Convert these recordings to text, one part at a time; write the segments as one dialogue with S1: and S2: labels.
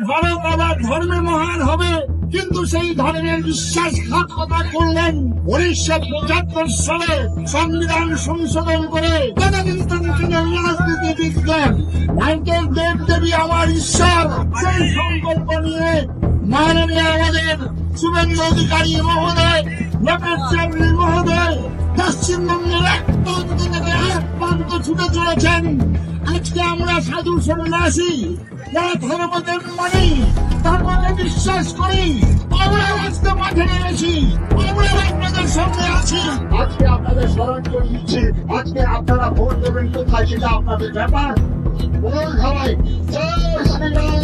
S1: ভারত আবার ধর্মে মহান হবে, কিন্তু সেই ধর্মের বিশ্বাসঘাতকতা করলেন 1975 সালে সংবিধান সংশোধন করে। রাজনীতিবিদগণ ভারতের দেব দেবী আমার ঈশ্বর সেই সংকল্প নিয়ে মাননীয় আমাদের শুভেন্দু অধিকারী মহোদয়, লোকেশ্বর মহোদয় পশ্চিমবঙ্গের এক প্রান্ত থেকে এক প্রান্ত ছুটে চলেছেন। আজকে আমরা সাধু সন্ন্যাসী যারা ধর্মদেব মানি, ধর্মকে বিশ্বাস করি, আমরা আজকে মাঠে নেমেছি, আমরা আপনাদের সঙ্গে আছি। আজকে আপনাদের স্মরণ করে দিচ্ছি, আজকে আপনারা ভোট দেবেন কোথায় সেটা আপনাদের ব্যাপার। বলুন সবাই জয় শ্রীরাম।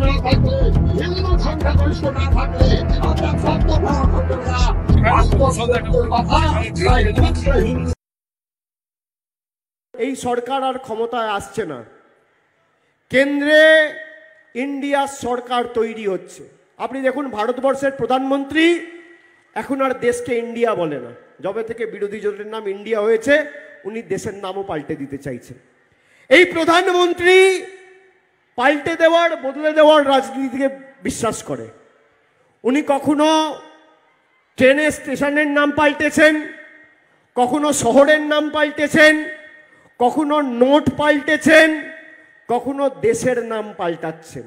S1: না থাকলে, হিন্দু সংখ্যাগরিষ্ঠ না থাকলে আমরা শব্দ গ্রহণ করতে না।
S2: এই সরকার আর ক্ষমতায় আসছে না, কেন্দ্রে ইন্ডিয়ার সরকার তৈরি হচ্ছে। আপনি দেখুন ভারতবর্ষের প্রধানমন্ত্রী এখন আর দেশকে ইন্ডিয়া বলে না। যবে থেকে বিরোধী জোটের নাম ইন্ডিয়া হয়েছে, উনি দেশের নামও পাল্টে দিতে চাইছেন। এই প্রধানমন্ত্রী পাল্টে দেওয়ার বদলে দেওয়ার রাজনীতিকে বিশ্বাস করে। উনি কখনো ট্রেনের স্টেশনের নাম পাল্টেছেন, কখনো শহরের নাম পাল্টেছেন, কখনো নোট পাল্টেছেন, কখনো দেশের নাম পাল্টাচ্ছেন।